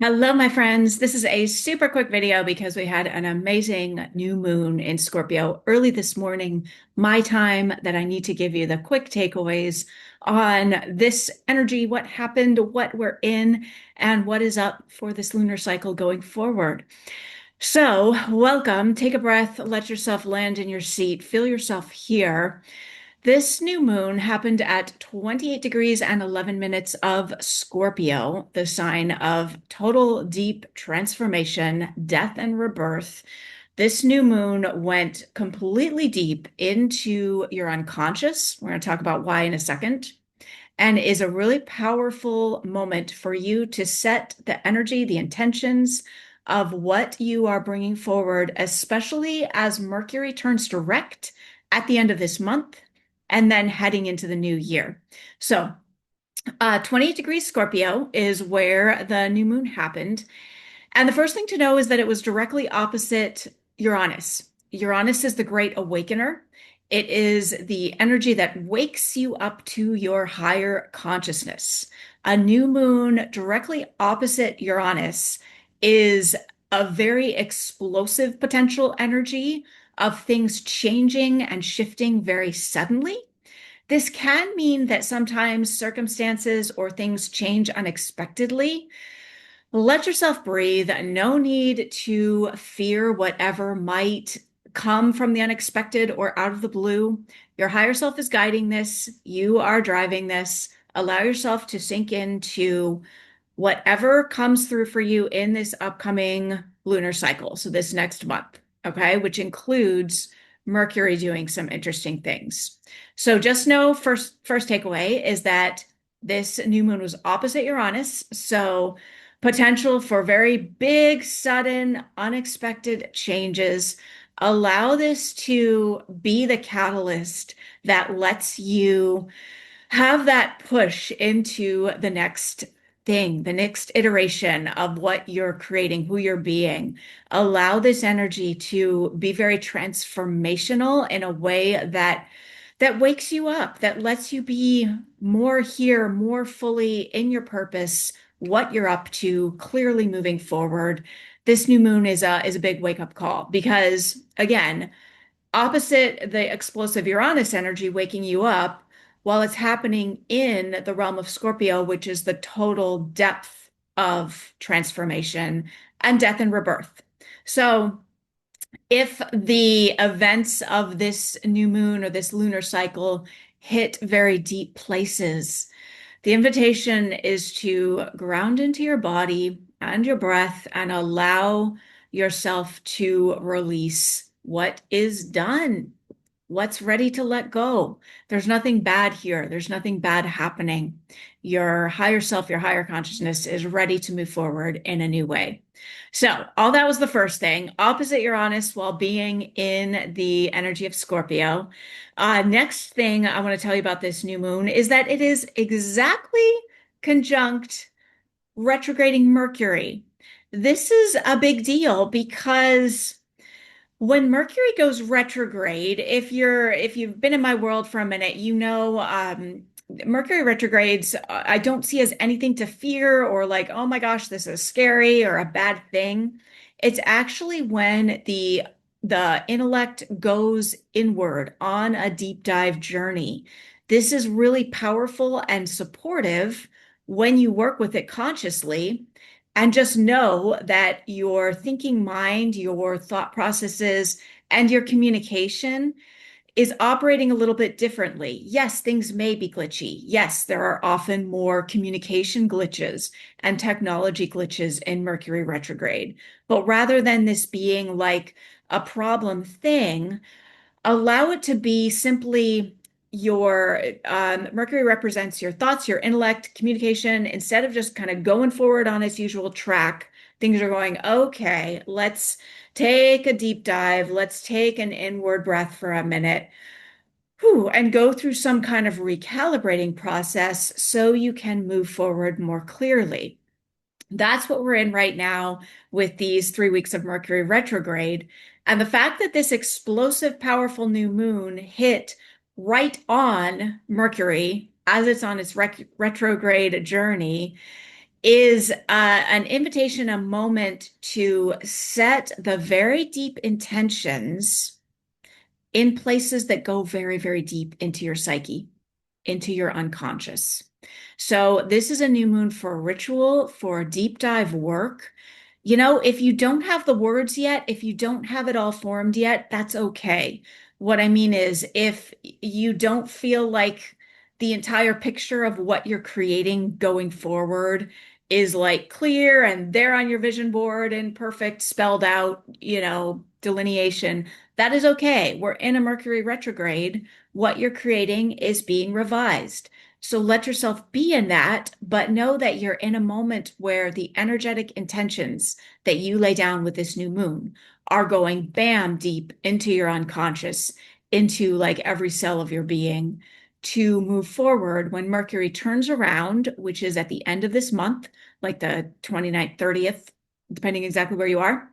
Hello, my friends. This is a super quick video because we had an amazing new moon in Scorpio early this morning, my time, that I need to give you the quick takeaways on this energy, what happened, what we're in, and what is up for this lunar cycle going forward. So, welcome. Take a breath, let yourself land in your seat, feel yourself here. This new moon happened at 28 degrees and 11 minutes of Scorpio, the sign of total deep transformation, death, and rebirth. This new moon went completely deep into your unconscious. We're going to talk about why in a second, and is a really powerful moment for you to set the energy, the intentions of what you are bringing forward, especially as Mercury turns direct at the end of this month and then heading into the new year. So, 28 degrees Scorpio is where the new moon happened. And the first thing to know is that it was directly opposite Uranus. Uranus is the great awakener. It is the energy that wakes you up to your higher consciousness. A new moon directly opposite Uranus is a very explosive potential energy of things changing and shifting very suddenly. This can mean that sometimes circumstances or things change unexpectedly. Let yourself breathe. No need to fear whatever might come from the unexpected or out of the blue. Your higher self is guiding this. You are driving this. Allow yourself to sink into whatever comes through for you in this upcoming lunar cycle. So this next month, okay, which includes Mercury doing some interesting things. So just know first takeaway is that this new moon was opposite Uranus. So potential for very big, sudden, unexpected changes. Allow this to be the catalyst that lets you have that push into the next thing, the next iteration of what you're creating, who you're being. Allow this energy to be very transformational in a way that wakes you up, that lets you be more here, more fully in your purpose, what you're up to, clearly moving forward. This new moon is a big wake up call because again, opposite the explosive Uranus energy waking you up, while it's happening in the realm of Scorpio, which is the total depth of transformation and death and rebirth. So if the events of this new moon or this lunar cycle hit very deep places, the invitation is to ground into your body and your breath and allow yourself to release what is done, what's ready to let go. There's nothing bad here. There's nothing bad happening. Your higher self, your higher consciousness is ready to move forward in a new way. So, all that was the first thing, opposite Uranus while being in the energy of Scorpio. Next thing I want to tell you about this new moon is that it is exactly conjunct retrograding Mercury. This is a big deal because when Mercury goes retrograde, if you've been in my world for a minute, you know Mercury retrogrades I don't see as anything to fear or like, oh my gosh, this is scary or a bad thing. It's actually when the intellect goes inward on a deep dive journey. This is really powerful and supportive when you work with it consciously. And just know that your thinking mind, your thought processes, and your communication is operating a little bit differently. Yes, things may be glitchy. Yes, there are often more communication glitches and technology glitches in Mercury retrograde. But rather than this being like a problem thing, allow it to be simply your Mercury represents your thoughts, your intellect, communication. Instead of just kind of going forward on its usual track, things are going, okay, let's take a deep dive. Let's take an inward breath for a minute. Whew, and go through some kind of recalibrating process so you can move forward more clearly. That's what we're in right now with these 3 weeks of Mercury retrograde. And the fact that this explosive, powerful new moon hit right on Mercury as it's on its retrograde journey is an invitation, a moment to set the very deep intentions in places that go very, very deep into your psyche, into your unconscious. So this is a new moon for ritual, for deep dive work. You know, if you don't have the words yet, if you don't have it all formed yet, that's okay. What I mean is, if you don't feel like the entire picture of what you're creating going forward is like clear and there on your vision board and perfect spelled out, delineation, that is okay. We're in a Mercury retrograde. What you're creating is being revised. So let yourself be in that, but know that you're in a moment where the energetic intentions that you lay down with this new moon are going bam deep into your unconscious, into like every cell of your being to move forward when Mercury turns around, which is at the end of this month, like the 29th, 30th, depending exactly where you are,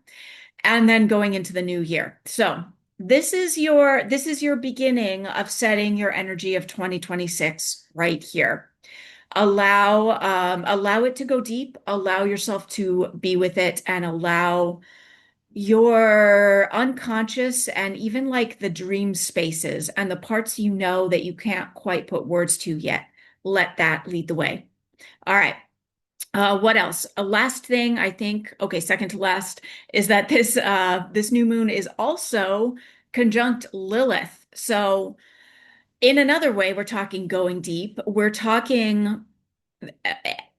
and then going into the new year. So this is your beginning of setting your energy of 2026 right here. Allow it to go deep, allow yourself to be with it, and allow your unconscious and even like the dream spaces and the parts that you can't quite put words to yet. Let that lead the way. All right. What else? A last thing, I think, okay, second to last, is that this new moon is also conjunct Lilith. So in another way, we're talking going deep. We're talking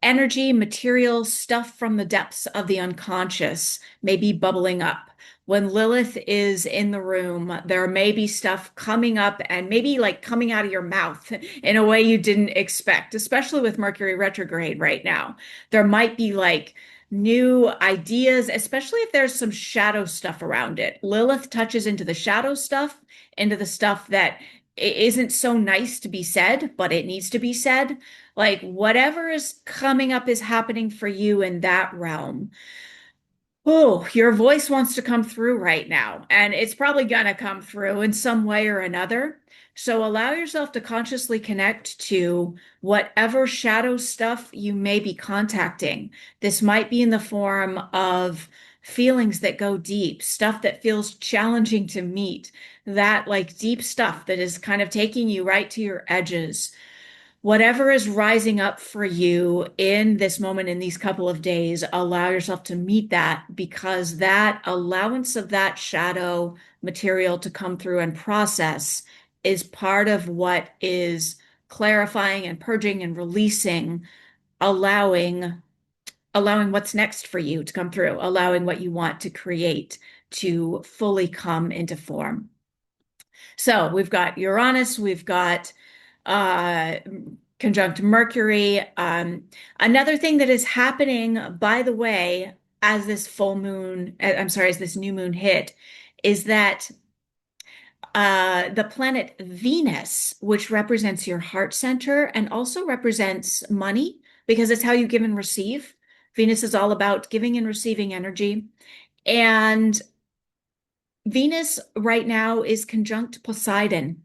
energy, material, stuff from the depths of the unconscious may be bubbling up. When Lilith is in the room, there may be stuff coming up and maybe like coming out of your mouth in a way you didn't expect, especially with Mercury retrograde right now. There might be like new ideas, especially if there's some shadow stuff around it. Lilith touches into the shadow stuff, into the stuff that isn't so nice to be said, but it needs to be said. Like whatever is coming up is happening for you in that realm. Oh, your voice wants to come through right now, and it's probably gonna come through in some way or another. So allow yourself to consciously connect to whatever shadow stuff you may be contacting. This might be in the form of feelings that go deep, stuff that feels challenging to meet, that like deep stuff that is kind of taking you right to your edges. Whatever is rising up for you in this moment, in these couple of days, allow yourself to meet that, because that allowance of that shadow material to come through and process is part of what is clarifying and purging and releasing, allowing what's next for you to come through, allowing what you want to create to fully come into form. So we've got Uranus, we've got uh, conjunct Mercury. Another thing that is happening, by the way, as this full moon, I'm sorry, as this new moon hit, is that the planet Venus, which represents your heart center and also represents money because it's how you give and receive. Venus is all about giving and receiving energy. And Venus right now is conjunct Poseidon.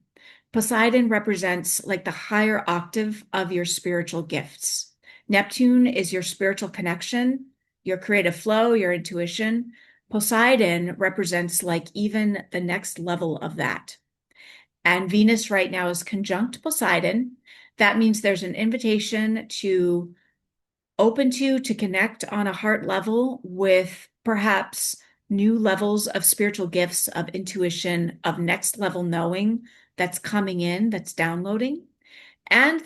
Poseidon represents like the higher octave of your spiritual gifts. Neptune is your spiritual connection, your creative flow, your intuition. Poseidon represents like even the next level of that. And Venus right now is conjunct Poseidon. That means there's an invitation to to connect on a heart level with perhaps new levels of spiritual gifts, of intuition, of next level knowing that's coming in, that's downloading. And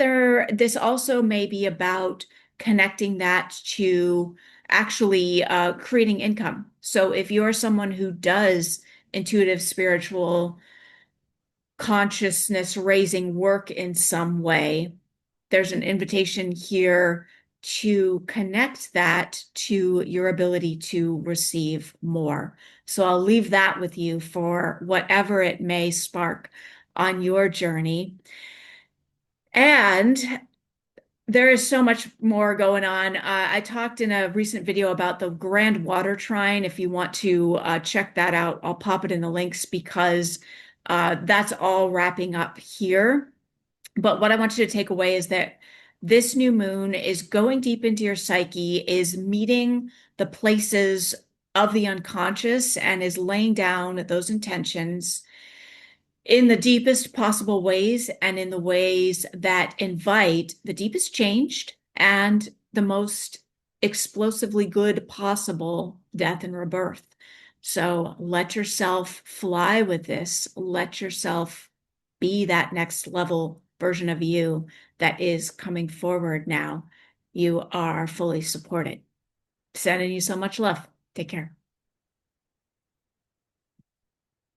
this also may be about connecting that to actually creating income. So if you're someone who does intuitive, spiritual, consciousness raising work in some way, there's an invitation here to connect that to your ability to receive more. So I'll leave that with you for whatever it may spark on your journey. And there is so much more going on. I talked in a recent video about the Grand Water Trine. If you want to check that out, I'll pop it in the links because that's all wrapping up here. But what I want you to take away is that This new moon is going deep into your psyche, is meeting the places of the unconscious, and is laying down those intentions in the deepest possible ways and in the ways that invite the deepest change and the most explosively good possible death and rebirth. So let yourself fly with this. Let yourself be that next level version of you that is coming forward now. You are fully supported. Sending you so much love. Take care.